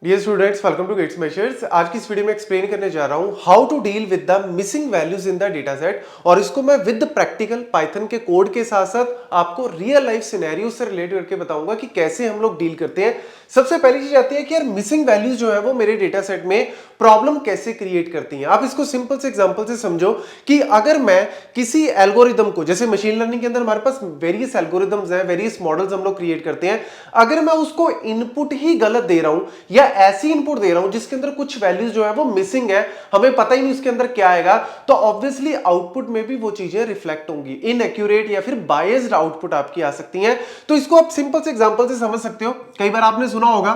Dear students, welcome to Gate Smashers. आज की इस वीडियो में एक्सप्लेन करने जा रहा हूं how to deal with the missing values in the data set, और इसको मैं विद प्रैक्टिकल पाइथन के कोड के साथ साथ आपको रियल लाइफ सिनेरियो से रिलेट करके बताऊंगा कि कैसे हम लोग डील करते हैं। सबसे पहली चीज आती है कि यार मिसिंग वैल्यूज जो है वो मेरे डेटा सेट में प्रॉब्लम कैसे क्रिएट करती हैं। आप इसको सिंपल से एग्जांपल से समझो कि अगर मैं किसी एल्गोरिदम को, जैसे मशीन लर्निंग के अंदर हमारे पास वेरियस एल्गोरिदम्स हैं, वेरियस मॉडल्स हम लोग क्रिएट करते हैं, अगर मैं उसको इनपुट ही गलत दे रहा हूं या ऐसी इनपुट दे रहा हूं जिसके अंदर कुछ वैल्यूज जो है वो मिसिंग है, हमें पता ही नहीं उसके अंदर क्या आएगा, तो ऑब्वियसली आउटपुट में भी वो चीजें रिफ्लेक्ट होंगी, इनएक्यूरेट या फिर बायस्ड आउटपुट आपकी आ सकती हैं। तो इसको आप सिंपल से एग्जांपल से समझ सकते हो। कई बार आपने सुना होगा,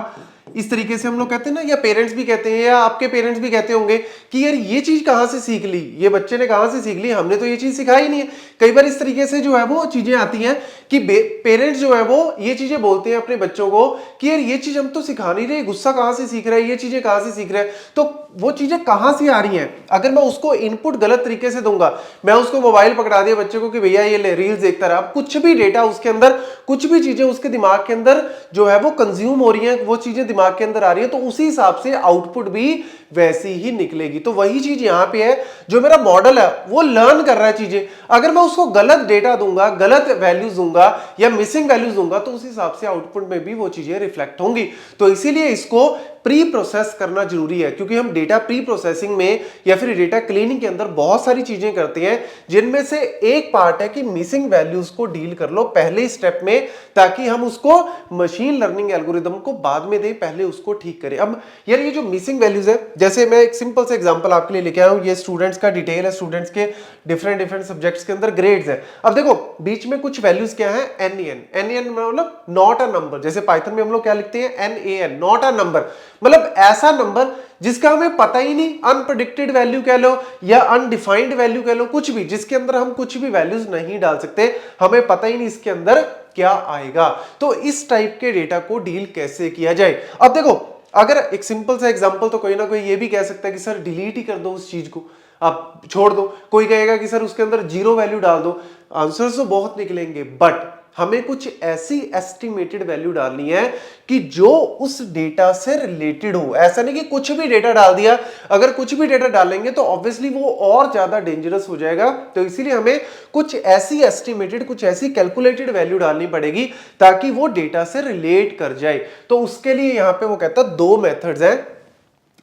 इस तरीके से हम लोग कहते हैं ना, या पेरेंट्स भी कहते हैं या आपके पेरेंट्स भी कहते होंगे कि यार ये चीज कहां से सीख ली, ये बच्चे ने कहां से सीख ली, हमने तो ये चीज सिखाई नहीं है। कई बार इस तरीके से जो है वो चीजें आती हैं कि पेरेंट्स जो है वो ये चीजें बोलते हैं अपने बच्चों को कि यार ये चीज हम तो सिखा नहीं रहे, गुस्सा कहां से सीख रहा है, ये चीजें कहां से सीख रहा है। तो वो चीजें कहां से आ रही हैं? अगर मैं उसको इनपुट गलत तरीके से दूंगा, मैं उसको मोबाइल पकड़ा दिया बच्चे को कि भैया ये ले रील्स देखता रहा, कुछ भी डेटा उसके अंदर, कुछ भी चीजें उसके दिमाग के अंदर जो है वो कंज्यूम हो रही हैं, वो चीजें दिमाग के अंदर आ रही है, तो उसी हिसाब से आउटपुट भी वैसी ही निकलेगी। तो वही चीज यहां पे है, जो मेरा मॉडल है वो लर्न कर रहा है चीजें। अगर मैं उसको गलत डेटा दूंगा, गलत वैल्यूज दूंगा या मिसिंग वैल्यूज दूंगा, तो उस हिसाब से आउटपुट में भी वो चीजें रिफ्लेक्ट होंगी। तो इसीलिए इसको प्री प्रोसेस करना जरूरी है, क्योंकि हम डेटा प्री प्रोसेसिंग में या फिर डेटा क्लीनिंग के अंदर बहुत सारी चीजें करते हैं, जिनमें से एक पार्ट है कि मिसिंग वैल्यूज को डील कर लो पहले स्टेप में, ताकि हम उसको मशीन लर्निंग एल्गोरिदम को बाद में दें, पहले उसको ठीक करें। अब यार ये जो मिसिंग वैल्यूज है, जैसे मैं एक सिंपल से एग्जांपल आपके लिए लेके आया हूं, ये स्टूडेंट्स का डिटेल है, स्टूडेंट्स के डिफरेंट डिफरेंट सब्जेक्ट्स के अंदर ग्रेड्स है। अब देखो बीच में कुछ वैल्यूज क्या है, एन मतलब नॉट अ नंबर। जैसे पाइथन में हम लोग क्या लिखते हैं, NaN, नॉट अ नंबर, मतलब ऐसा नंबर जिसका हमें पता ही नहीं, अनप्रेडिक्टेड वैल्यू कह लो या अनडिफाइंड वैल्यू कह लो, कुछ भी जिसके अंदर हम कुछ भी वैल्यूज नहीं डाल सकते, हमें पता ही नहीं इसके अंदर क्या आएगा। तो इस टाइप के डेटा को डील कैसे किया जाए? अब देखो, अगर एक सिंपल सा एग्जांपल, तो कोई ना कोई ये भी कह सकता है कि सर डिलीट ही कर दो उस चीज को, आप छोड़ दो। कोई कहेगा कि सर उसके अंदर जीरो वैल्यू डाल दो। आंसर्स तो बहुत निकलेंगे, बट हमें कुछ ऐसी एस्टिमेटेड वैल्यू डालनी है कि जो उस डेटा से रिलेटेड हो। ऐसा नहीं कि कुछ भी डेटा डाल दिया, अगर कुछ भी डेटा डालेंगे तो ऑब्वियसली वो और ज्यादा डेंजरस हो जाएगा। तो इसीलिए हमें कुछ ऐसी एस्टिमेटेड, कुछ ऐसी कैलकुलेटेड वैल्यू डालनी पड़ेगी ताकि वो डेटा से रिलेट कर जाए। तो उसके लिए यहां पे वो कहता है दो मेथड्स हैं,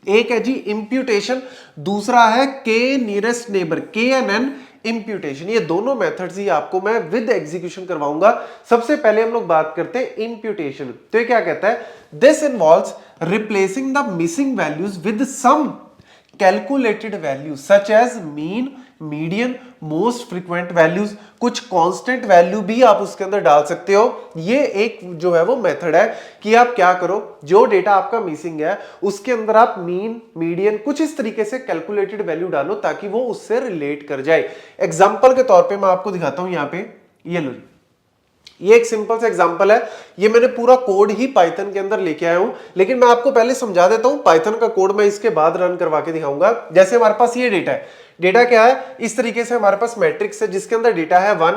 एक है जी इंप्यूटेशन, दूसरा है के नियरेस्ट नेबर, KNN इंप्यूटेशन। ये दोनों मेथड्स ही आपको मैं विद एग्जीक्यूशन करवाऊंगा। सबसे पहले हम लोग बात करते हैं इंप्यूटेशन। तो ये क्या कहता है, this involves replacing the missing values with some calculated value such as mean, median, most frequent values. कुछ कांस्टेंट वैल्यू भी आप उसके अंदर डाल सकते हो। ये एक जो है वो मेथड है कि आप क्या करो, जो डेटा आपका मिसिंग है उसके अंदर आप मीन, मीडियन, कुछ इस तरीके से कैलकुलेटेड वैल्यू डालो ताकि वो उससे रिलेट कर जाए। एग्जांपल के तौर पे मैं आपको दिखाता हूं, यहां पे ये लो, ये एक सिंपल सा एग्जांपल है। ये मैंने पूरा कोड ही पाइथन के अंदर लेके आया हूं, लेकिन मैं आपको पहले समझा देता हूं। पाइथन का कोड मैं इसके बाद रन करवा के दिखाऊंगा। जैसे हमारे पास ये डेटा है, डेटा क्या है, इस तरीके से हमारे पास मैट्रिक्स है जिसके अंदर डेटा है 1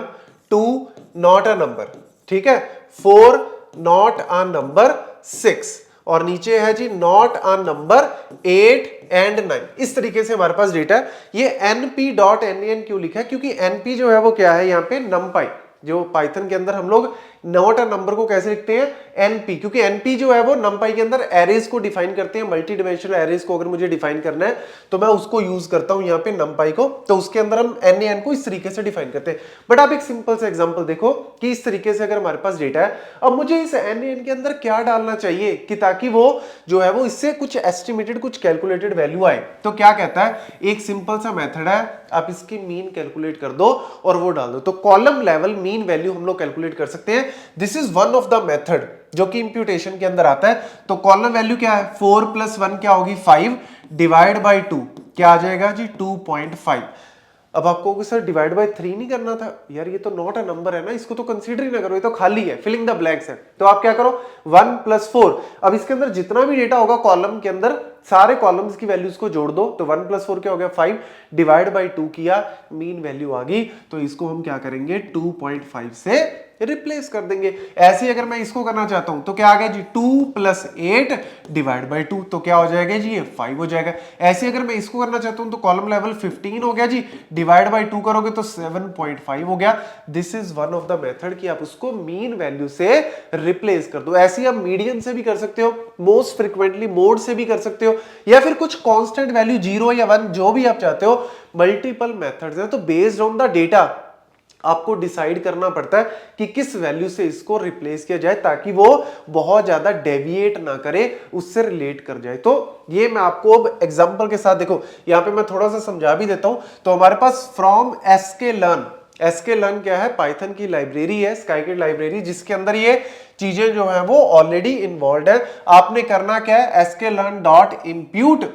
2 नॉट अ नंबर, ठीक है, 4 नॉट अ नंबर, 6, और नीचे है जी नॉट अ नंबर 8 एंड 9। इस तरीके से हमारे पास डेटा है। ये np.nan क्यों लिखा है, क्योंकि np जो है वो क्या है, यहां पे numpy, जो पाइथन के अंदर हम लोग नॉट अ नंबर को कैसे लिखते हैं, एनपी, क्योंकि एनपी जो है वो नंपाई के अंदर एरेज को डिफाइन करते हैं। मल्टी डिमेंशनल एरेज को अगर मुझे डिफाइन करना है तो मैं उसको यूज करता हूं यहाँ पे नंपाई को, तो उसके अंदर हम एन को इस तरीके से डिफाइन करते हैं। बट आप एक सिंपल सा एग्जांपल देखो कि इस तरीके से अगर हमारे पास डेटा है, अब मुझे इस एन के अंदर क्या डालना चाहिए कि ताकि वो जो है वो इससे कुछ एस्टिमेटेड, कुछ कैलकुलेटेड वैल्यू आए। तो क्या कहता है, एक सिंपल सा मेथड है, आप इसकी मीन कैलकुलेट कर दो और वो डाल दो। तो कॉलम लेवल मीन वैल्यू हम लोग कैलकुलेट कर सकते हैं। This is one of the method जो कि इंप्यूटेशन के अंदर आता है। तो कॉलम वैल्यू क्या है, 4 + 1 क्या होगी, 5, डिवाइड बाई 2 क्या आ जाएगा जी, 2.5। अब आपको सर डिवाइड बाय 3 नहीं करना था, यार ये तो नॉट अ नंबर है ना, इसको तो कंसीडर ही ना करो, ये तो खाली है, फिलिंग द ब्लैंक्स है। तो आप क्या करो, 1 + 4, अब इसके अंदर जितना भी डेटा होगा कॉलम के अंदर सारे कॉलम्स की वैल्यूज को जोड़ दो, तो 1 + 4 क्या हो गया 5, डिवाइड बाई 2 किया, मीन वैल्यू आ गई, तो इसको हम क्या करेंगे 2.5 से रिप्लेस कर देंगे। ऐसे अगर मैं इसको करना चाहता हूं तो क्या आ गया जी 2 + 8 डिवाइड बाई 2, तो क्या हो जाएगा जी ये 5 हो जाएगा। ऐसे अगर मैं इसको करना चाहता हूं तो कॉलम लेवल 15 हो गया जी, डिवाइड बाई 2 करोगे तो 7.5 हो गया। This is one of the method कि आप उसको मीन वैल्यू से रिप्लेस कर दो। ऐसे आप मीडियन से भी कर सकते हो, मोस्ट फ्रिक्वेंटली मोड से भी कर सकते हो, या फिर कुछ कांस्टेंट वैल्यू 0 या 1 जो भी आप चाहते हो। मल्टीपल मेथड्स हैं, तो बेस्ड ऑन द डेटा आपको डिसाइड करना पड़ता है कि किस वैल्यू से इसको रिप्लेस किया जाए ताकि वो बहुत ज्यादा डेविएट ना करे, उससे रिलेट कर जाए। तो ये मैं आपको अब एग्जांपल के साथ, देखो यहां पे मैं थोड़ा सा समझा भी देता हूं। तो हमारे पास फ्रॉम sklearn, sklearn क्या है, पाइथन की लाइब्रेरी है, स्काईकिट लाइब्रेरी, जिसके अंदर ये चीजें जो है वो ऑलरेडी इन्वॉल्व है। आपने करना क्या है, sklearn.impute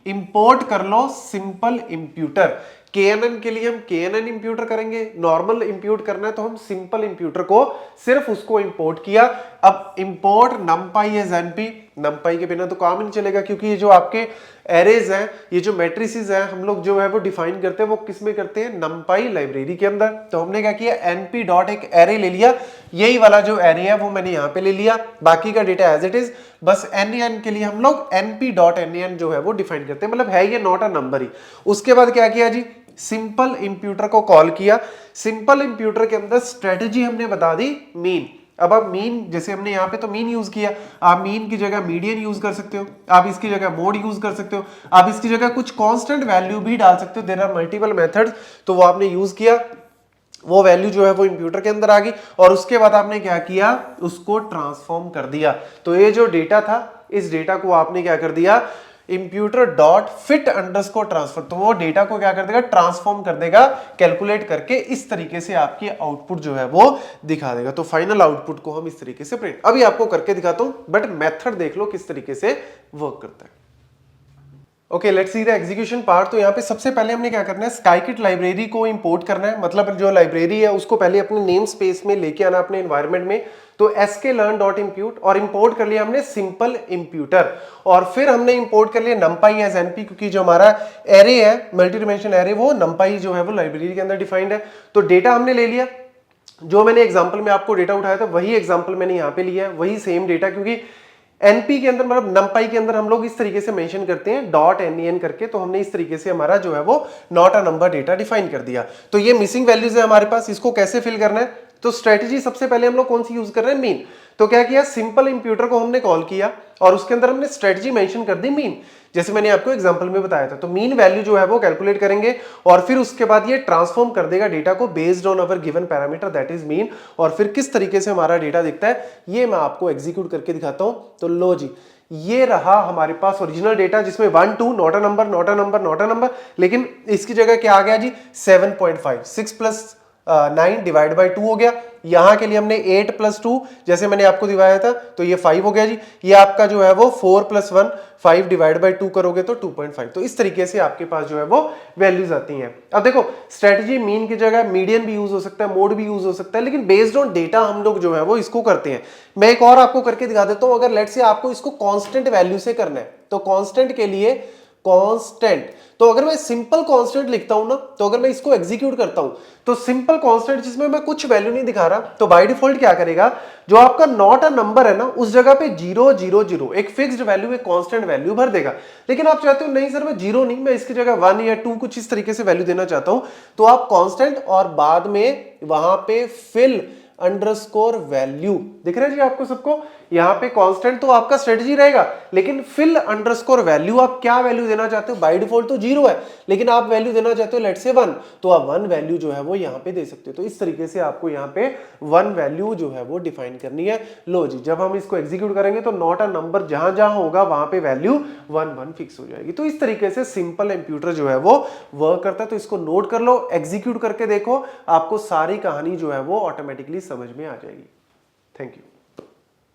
इंपोर्ट कर लो सिंपल इंप्यूटर। KNN के लिए हम KNN इंप्यूटर करेंगे, नॉर्मल इंप्यूट करना है तो हम सिंपल इंप्यूटर को सिर्फ उसको इंपोर्ट किया। अब import numpy as np, numpy के बिना तो काम ही नहीं चलेगा, क्योंकि ये जो आपके एरेज हैं, ये जो मैट्रिसेस हैं, हम लोग जो है वो डिफाइन करते हैं वो किस में करते हैं, numpy लाइब्रेरी के अंदर। तो हमने क्या किया, np डॉट एक एरे ले लिया, यही वाला जो एरे है वो मैंने यहाँ पे ले लिया, बाकी का डेटा एज इट इज। बस NaN के लिए हम लोग np डॉट NaN जो है वो डिफाइन करते हैं, मतलब है ये नॉट अ नंबर ही। उसके बाद क्या किया जी, सिंपल इंप्यूटर को कॉल किया। सिंपल इंप्यूटर के अंदर स्ट्रेटजी हमने बता दी मीन। अब आप मीन, जैसे हमने यहाँ पे तो मीन यूज किया, आप मीन की जगह मीडियन यूज कर सकते हो, आप इसकी जगह मोड यूज कर सकते हो, आप इसकी जगह कुछ कांस्टेंट वैल्यू भी डाल सकते हो। देयर आर मल्टीपल मेथड्स, तो वो आपने यूज किया, वो वैल्यू जो है वो इंप्यूटर के अंदर आ गई, और उसके बाद आपने क्या किया, उसको ट्रांसफॉर्म कर दिया। तो ये जो डेटा था, इस डेटा को आपने क्या कर दिया, imputer dot fit underscore transfer, तो वो डेटा को क्या कर देगा, ट्रांसफॉर्म कर देगा, कैलकुलेट करके इस तरीके से आपकी आउटपुट जो है वो दिखा देगा। तो फाइनल आउटपुट को हम इस तरीके से प्रिंट, अभी आपको करके दिखाता हूं, बट मेथड देख लो किस तरीके से वर्क करता है। Okay, let's see the execution part. तो यहाँ पे सबसे पहले हमने क्या करना है, स्काईकिट लाइब्रेरी को इंपोर्ट करना है, मतलब जो लाइब्रेरी है उसको पहले अपने नेम स्पेस में लेके आना, अपने एनवायरनमेंट में। तो sklearn.impute, और इंपोर्ट कर लिया हमने सिंपल इंप्यूटर, और फिर हमने इंपोर्ट कर लिया numpy एज np, क्योंकि जो हमारा एरे है, मल्टी डिमेंशन एरे, वो numpy जो है वो लाइब्रेरी के अंदर डिफाइंड है। तो डेटा हमने ले लिया, जो मैंने एग्जाम्पल में आपको डेटा उठाया था वही एग्जाम्पल मैंने यहाँ पे लिया है, वही सेम डेटा, क्योंकि NP के अंदर, मतलब numpy के अंदर हम लोग इस तरीके से मेंशन करते हैं .NaN करके, तो हमने इस तरीके से हमारा जो है वो not a number data define कर दिया। तो ये मिसिंग वैल्यूज है हमारे पास, इसको कैसे फिल करना है, तो स्ट्रेटजी सबसे पहले हम लोग कौन सी यूज कर रहे हैं, मीन। तो क्या किया, सिंपल इंप्यूटर को हमने कॉल किया और उसके अंदर हमने स्ट्रेटजी मेंशन कर दी मीन, जैसे मैंने आपको एग्जांपल में बताया था। तो मीन वैल्यू जो है वो कैलकुलेट करेंगे, और फिर उसके बाद ये ट्रांसफॉर्म कर देगा डेटा को based on our given parameter that is mean. और फिर किस तरीके से हमारा डेटा दिखता है ये मैं आपको एग्जीक्यूट करके दिखाता हूं। तो लो जी, ये रहा हमारे पास ओरिजिनल डेटा, जिसमें 1 2 not a number, not a number, not a number, लेकिन इसकी जगह क्या आ गया जी 7.5, 6 + 9 डिवाइड बाई 2 हो गया। यहां के लिए हमने 8 + 2 जैसे मैंने आपको दिखाया था, तो ये 5 हो गया जी। ये आपका जो है वो 4 + 1 5 डिवाइड बाई 2 करोगे तो 2.5। तो इस तरीके से आपके पास जो है वो वैल्यूज आती हैं। अब देखो, स्ट्रेटजी मीन की जगह मीडियन भी यूज हो सकता है, मोड भी यूज हो सकता है, लेकिन बेस्ड ऑन डेटा हम लोग जो है वो इसको करते हैं। मैं एक और आपको करके दिखा देता हूं। अगर लेट्स से आपको इसको कांस्टेंट वैल्यू से करना है, तो कांस्टेंट के लिए कांस्टेंट, तो अगर मैं सिंपल कांस्टेंट लिखता हूं ना, तो अगर मैं इसको एग्जीक्यूट करता हूं, तो सिंपल कांस्टेंट जिसमें मैं कुछ वैल्यू नहीं दिखा रहा, तो बाय डिफॉल्ट क्या करेगा, जो आपका नॉट अ नंबर है ना, उस जगह पे 0 0 0 एक फिक्स्ड वैल्यू, एक कांस्टेंट वैल्यू भर देगा। लेकिन आप चाहते हो नहीं सर मैं 0 नहीं, मैं इसकी जगह 1 या 2 कुछ इस तरीके से वैल्यू देना चाहता हूं, तो आप कांस्टेंट और बाद में वहां पे फिल अंडरस्कोर वैल्यू, दिख रहा है जी आपको सबको, यहां पे कांस्टेंट तो आपका स्ट्रेटजी रहेगा, लेकिन फिल अंडरस्कोर वैल्यू, आप क्या वैल्यू देना चाहते हो, बाय डिफॉल्ट तो 0 है, लेकिन आप वैल्यू देना चाहते हो लेट्स से 1, तो आप 1 वैल्यू जो है वो यहां पे दे सकते हो। तो इस तरीके से आपको यहां पे 1 वैल्यू जो है वो डिफाइन करनी है। लो जी, जब हम इसको एग्जीक्यूट करेंगे तो नॉट अ नंबर जहां जहां होगा वहां पे वैल्यू 1 1 फिक्स हो जाएगी। तो इस तरीके से सिंपल इंप्यूटर जो है वो वर्क करता है। तो इसको नोट कर लो, एग्जीक्यूट करके देखो, आपको सारी कहानी जो है वो ऑटोमेटिकली समझ में आ जाएगी। Thank you.